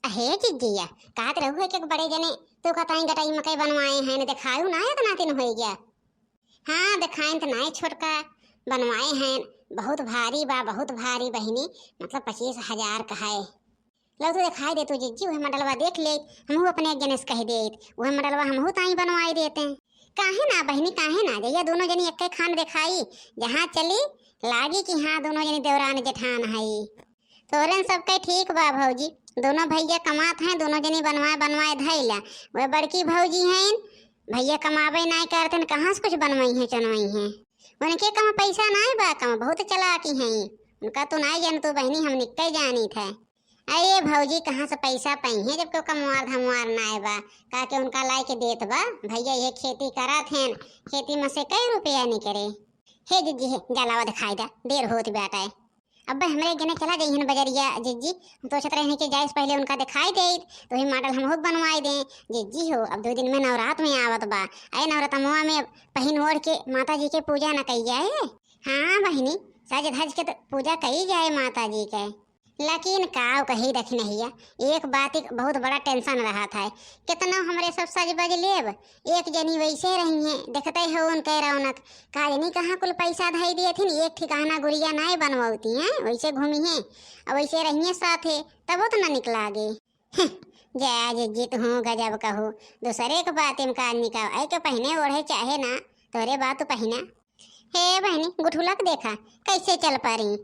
अहे जिज्जिया कहत रहू है कि बड़े जने तो कताई गटाई मकई बनवाए हैं ने दिखायू ना इतना दिन हो गया। हाँ दिखाएं तो ना छोटका बनवाए हैं। बहुत भारी बा बहुत भारी बहिनी, मतलब 25,000 का है। लो तो दिखाई दे तू जिज्जी, वह मडलवा देख ले, हमहू अपने एक जने से कह दे वह मडलवा हमहू ताई बनवाई देते हैं। काहे ना बहिनी काहे ना, जैया दोनों जनी एक खान दिखाई जहाँ चली लागी कि हाँ दोनों जनी देवरान जेठान है। तोरन सबके ठीक बा भौजी, दोनों भैया कमात हैं, दोनों जनी बनवाए बनवाए धैला। वह बड़की भौजी हैं, भैया कमावे नहीं करते न कहाँ से कुछ बनवाई हैं चनवाई हैं। उनके कम पैसा नहीं बा, कम बहुत चलाकी हैं। उनका तो नहीं जान तो बहनी हम निकल जानी था। अरे भौजी कहाँ से पैसा पाई है जब को कमवार धमवार ना बा, का के उनका लाई के देत बा। भैया ये खेती करत हैं, खेती में से कई रुपया नहीं करे। हे जिज्जी है जलावा दिखाई दा, देर होती बेटा है। अब हमरे जने चला जाइए बजरिया जिज्जी, हम तो छत रहने के जाए पहले उनका दिखाई दे तो ही मॉडल हम खुद बनवाई दें। जिज्जी हो अब 2 दिन में नवरात में आवत बा, अरे नवरतमुआ में पहन ओढ़ के माता जी के पूजा न कही जाए। हाँ बहिनी सज धज के तो पूजा कही जाए माता जी के, लेकिन काव कही रख नहीं। एक बात एक बहुत बड़ा टेंशन रहा था, कितना हमारे सब सज बज लेब एक जनी वैसे रही हैं, देखते हो उनके रौनक का जनी कहाँ कुल पैसा धई दिए थी। एक ठिकाना गुड़िया नहीं बनवाती हैं, वैसे घूमी हैं और वैसे रही साथे तब तो न निकला गे। जया जिज्जित हूँ गजब कहूँ, दूसरे के बात इनका आदमी का ऐ के पहने ओढ़े चाहे ना तोरे बात तो पहना। हे बहनी गुठुलक देखा कैसे चल पा रही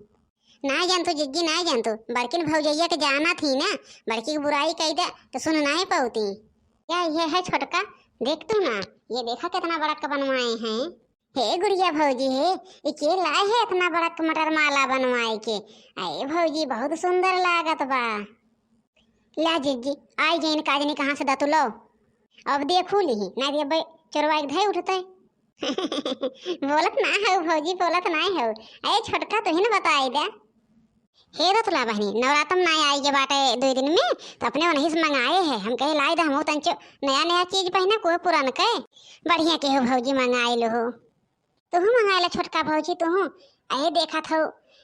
ना जान तो जिज्जी ना जान तो बड़किन भौजैया के जाना थी ना, बड़की की बुराई कही दे तो सुन नहीं पाती। क्या ये है छोटका देख तू ना, ये देखा कितना बड़ा का बनवाए हैं। हे गुड़िया भौजी है ये के लाए है इतना बड़ा मटर माला बनवाए के। अरे भौजी बहुत सुंदर लागत बा। ला जिज्जी आई जैन काजनी कहाँ से दतु लो, अब देखू ली ना अब चोरवाई धै उठते। बोलत ना है भौजी बोलत ना है। अरे छोटका तो ही ना बताई दे। हे रतुला बहनी नवरात्र में आई के बाटे 2 दिन में तो अपने वहीं से मंगाए हैं। हम कहे लाई हम तंचो नया नया चीज पहने कोई पुरान कहे बढ़िया के हो भौजी मंगाए लो हो। तुम मंगाए ला छोटका भौजी तुम अये देखा था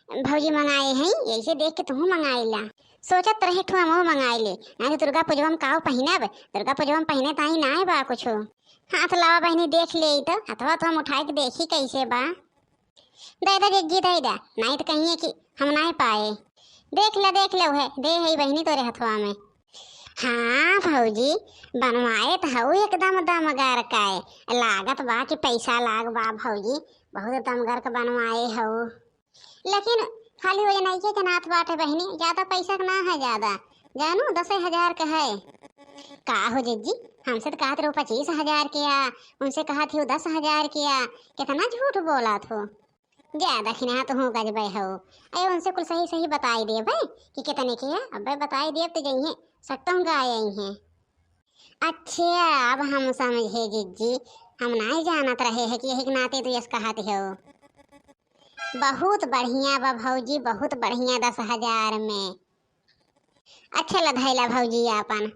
भौजी मंगाए हैं, ऐसे देख के तुम मंगाए ला। सोचत रहे ठो हम मंगाए ले ना दुर्गा पूजा में काव पहनब, दुर्गा पूजा में पहने ताही ना बा कुछ। हाथ लावा बहनी देख ले तो अथवा तो हम उठाए के देखी कैसे बा। दे दे जिज्जी दे दा नहीं तो कहिए कि हम नहीं पाए। देख लो है दे है बहनी तोरे हथवा में। हाँ भौजी बनवाए तो हऊ एकदम दमगर का लागत बा कि पैसा लाग बा भौजी, बहुत दमगर का बनवाए हऊ। लेकिन खाली हो नहीं के जनात बाटे बहनी, ज्यादा पैसा ना है, ज्यादा जानू 10,000 का है। का हो जिज्जी हमसे तो कहा थे 25,000 किया, उनसे कहा थी 10,000 किया, कितना झूठ बोला थो। ज्यादा खिना तो हूँ गजबे हो। अरे उनसे कुल सही सही बताई दे भाई कि कितने किया, अब बताई दे तो जइए सकता हूँ गाय हैं। अच्छा अब हम समझे जिज्जी, हम नहीं जानत रहे है कि यही नाते तो यस कहते हो। बहुत बढ़िया बा भौजी बहुत बढ़िया 10,000 में। अच्छा लधैला भौजी अपन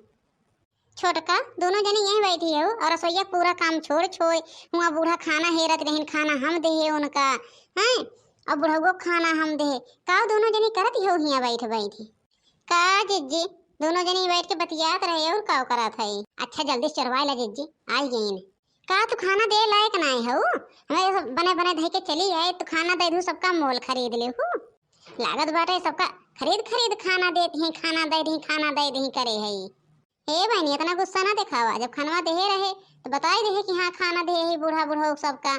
छोटका दोनों जने यहीं बैठी हो और रसोईया पूरा काम छोड़ छोड़ वहाँ बूढ़ा खाना हेरत रहीन, खाना हम दे उनका हैं और बुढ़ाओ खाना हम दे का दोनों जनी करत हो हियाँ बैठ बैठी। का जिज्जी दोनों जनी बैठ के बतियात रहे और का करत है। अच्छा जल्दी चरवाई ला जिज्जी आई गईन। का तू खाना दे लायक नहीं हो, हमें बने बने धई के चली आए तो खाना दे दू सबका मोल खरीद ले हो। लागत बाटे सबका खरीद खरीद खाना देती हैं, खाना दे दी करे है। हे बहनी इतना गुस्सा ना दिखावा, जब खानवा दे रहे तो बताई दे कि हाँ खाना दे है बूढ़ा बूढ़ा सबका।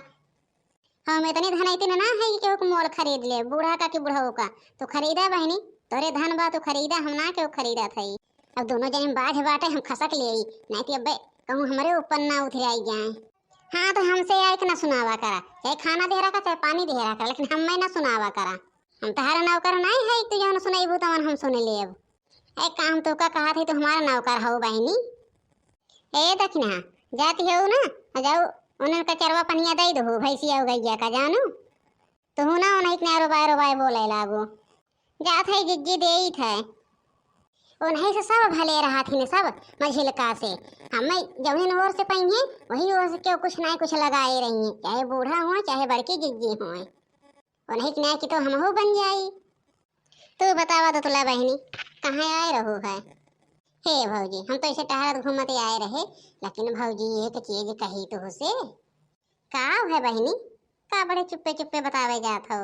हम इतनी धन इतने ना है कि केहू मोल खरीद ले, बूढ़ा का कि बूढ़ा का तो खरीदा बहनी तोरे धन बा तो खरीदा, हम ना केहू खरीदा था। अब दोनों जने बाढ़ बाटे हम खसक ले नहीं तो अब कहूँ हमारे ऊपर ना उठे आई जाए। हाँ तो हमसे आए कि ना सुनावा करा, चाहे खाना दे रहा चाहे पानी दे रहा, लेकिन हमें ना सुनावा करा। हम तुम्हारा नौकर नहीं है तू जो सुनेबू तो हम सुन ले। अब एक काम तो का कहा थी तो हमारा नौकर हो बहनी। ए दखना जाती हो ना जाओ उन्हें का चरवा पनिया दे दो भैंसिया हो गई का जानू तो हूँ ना उन्हें रोबाए बोले लागो जात है जिज्जी दे ही थे उन्हें से सब भले रहा थी सब मझिलका से। हमें जमीन ओर से पही है वही ओर से क्यों कुछ ना कुछ लगाए रही है, चाहे बूढ़ा हो चाहे बड़की जिज्जी हो उन्हें ना कि तो हम हो बन जाई। तू बतावा तो तुला बहनी कहाँ आए रहो है। हे भौजी, हम तो ऐसे टहरत घूमते आए रहे, लेकिन भौजी एक चीज कही तो से। का है बहनी? का बड़े चुप्पे चुप्पे बतावे जात हो?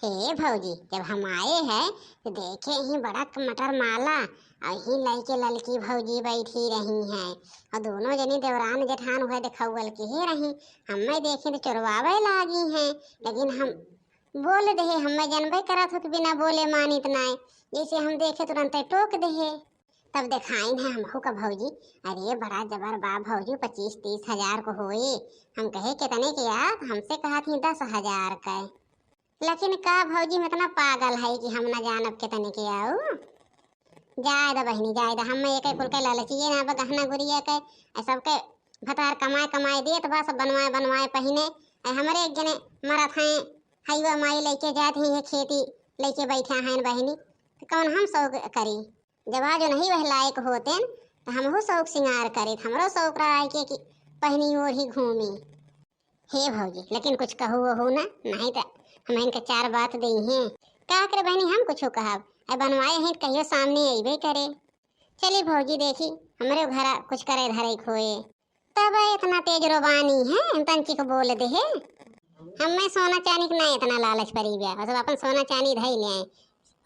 हे भौजी, जब हम आए हैं तो देखे ही बड़ा मटर माला और ही लड़के लड़की भौजी बैठी रही हैं, और दोनों जनी देवरान जेठान हुए दिखौल के ही रही। हमें देखे तो चुरवावे लागी हैं, लेकिन हम बोल दे, हमें जनबे करत हो कि बिना बोले मानित नाय। जैसे हम देखे तुरंत टोक दे। तब दिखाइन है हमहू का भौजी, अरे बड़ा जबर बा भौजी, 25-30 हजार को होई। हम कहे कितने के यार? हमसे कहा थी 10,000 का। लेकिन का भौजी में इतना पागल है कि हम न जानब कितने के आओ। जाए दा बहनी, जाए दा, हम एक कुल के लालचिए ना गहना गुड़िया के सबके भतार कमाए कमाए देत बा, सब बनवाए बनवाए पहने। हमारे एक जने मरत हैं, हईवा माई लेके जाते हैं खेती लेके बैठा हैं बहनी, तो कौन हम शौक करी? जब आज नहीं वह लायक होते तो हमहू शौक सिंगार करे, हमरो शौक रहा है कि पहनी ओढ़ी घूमी। हे भौजी, लेकिन कुछ कहू वहू ना, नहीं तो हम इनके 4 बात दी हैं। का करे बहनी, हम कुछ कहब? बनवाए हैं कहियो सामने अबे करे। चली भौजी, देखी हमारे घर कुछ करे धरे खोए, तब इतना तेज रोबानी है तंची को बोल दे है। हमें सोना चांदी के नहीं इतना लालच पड़ी गया, बस अपन सोना चांदी धई ले,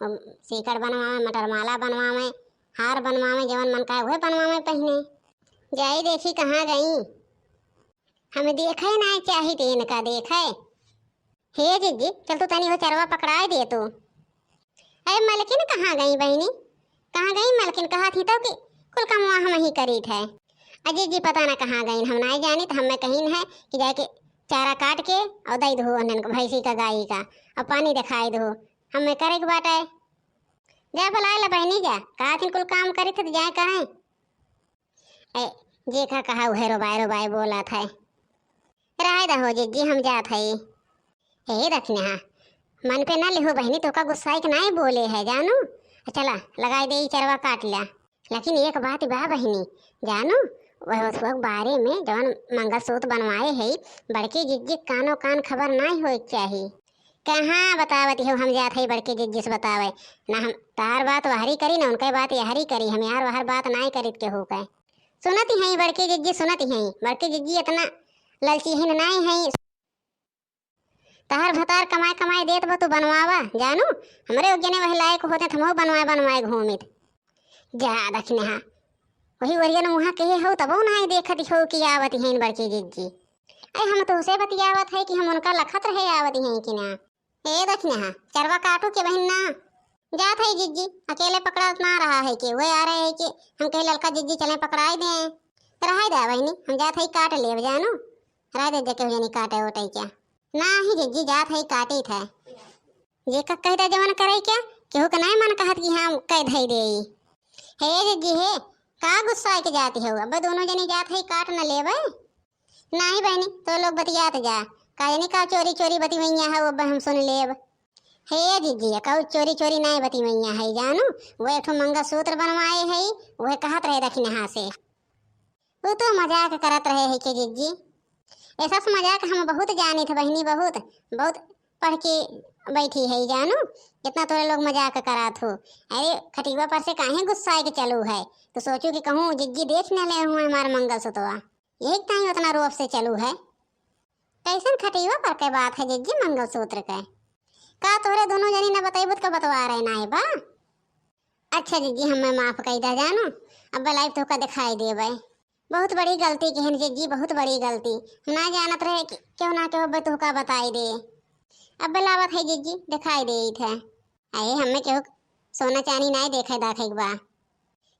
सीकड़ बनवावे, मटर माला बनवावे, हार बनवावे, जवन मन का वह बनवावे पहने। जाई देखी कहाँ गई, हमें देखे ना चाहिए तो इनका देखे। हे जिज्जी, चल तू तनी वो चरवा पकड़ाए दे तू। अरे मलकिन कहाँ गई बहनी? कहाँ गई मलकिन? कहा थी तो कि कुल काम हम ही करी थे। अजय जी पता ना कहाँ गई, हम नहीं जानी, तो हमें कहीं है कि जाके चारा काट के और दई दो भैंसी का गाय का, और पानी दिखाई दो, हमें करे के बात है। जा बुला ला बहनी, जा, कहा थी कुल काम करे थे तो जाए करें। जे का कहा वह रोबाए रोबाए बोला था। राय दा हो जी, हम जात है। हे रखने हाँ, मन पे ना लिहो बहनी, तो का गुस्सा के नहीं बोले है जानू। चला लगाई दे चरवा काट लिया। लेकिन एक बात बा बहनी जानू, वह उस बारे में जवन मंगलसूत्र बनवाए है बड़की जिज्जी कानो कान खबर नहीं हो चाहिए। कहाँ बतावती हो, हम जाते ही बड़की जिज्जी से बतावे ना, हम तार बात वहरी करी ना उनके बात यहरी करी, हम यार वहर बात नहीं करी के हो गए। सुनती हैं बड़की जिज्जी, सुनती हैं बड़की जिज्जी इतना ललचीहीन नहीं है। तार भतार कमाए कमाए देत बा तू बनवावा जानू, हमारे उजने वह लायक होते थे हम बनवाए बनवाए घूमित। जा रखने हाँ, वही वरियन वहाँ कहे हो तब नहीं देखत हो कि आवत हैं बड़की जिज्जी। अरे हम तो उसे बतियावत है कि हम उनका लखत रहे आवत हैं कि ना। ए रखने हाँ, चरवा काटू के बहन ना जात है जिज्जी, अकेले पकड़ा ना रहा है कि वह आ रहे है कि हम कहे लड़का जिज्जी चले पकड़ाई दें। रहा दे बहनी, हम जात है काट ले जानू, रह दे जके हुए काटे वोटे क्या ना ही जिज्जी जात है काटी था। ये का कहता जवन करे क्या, केहू का नहीं मन कहत कि हम कह धई दे। हे जिज्जी हे, का गुस्सा के जाती हो? अब दोनों जने जात है काट न लेवे। नहीं बहनी, तो लोग बतियात जा, काजनी का चोरी चोरी बती मैया है, वो हम सुन लेब। हे जिज्जी, कहू चोरी चोरी नहीं बती मैया है जानू, वो एक मंगलसूत्र बनवाए है, वह कहत रहे रखने हाँ से, वो तो मजाक करत रहे है कि जिज्जी। ऐसा मजाक हम बहुत जानी थे बहनी, बहुत बहुत पढ़ के बैठी है जानू, कितना थोड़े लोग मजाक करात हो। अरे खटिवा पर से काहे गुस्सा के चलू है, तो सोचू कि कहूँ जिज्जी देख न ले हुए हमारे मंगलसूत्रवा, यही टाइम उतना रोब से चलू है। कैसन खटिवा पर के बात है जिज्जी मंगलसूत्र का तोरे दोनों जनी न बताइबुत का बतवा रहे ना है बा। अच्छा जिज्जी, हमें माफ कर दा जानू, अब लाइव तो का दिखाई देवे, बहुत बड़ी गलती कहन जिज्जी, बहुत बड़ी गलती, ना जानत रहे कि क्यों ना क्यों बतू का बताई दे। अब बलावत है जिज्जी, दिखाई दे थे। अरे हमें क्यों सोना चांदी नहीं देखे दाखे बा।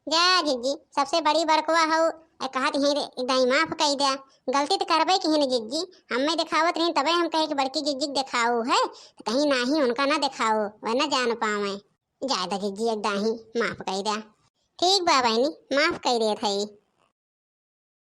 जा जिज्जी, सबसे बड़ी बड़कवा हो, कहत ही दाई माफ कही दिया, गलती तो करबे की है जिज्जी, हमें दिखावत रही तबे हम कहे कि बड़की जिज्जी दिखाओ है, तो कहीं ना ही उनका ना दिखाओ वह ना जान पावे। ज्यादा जिज्जी एक दाही माफ कही दिया। ठीक बा बहनी, माफ कही दे थई।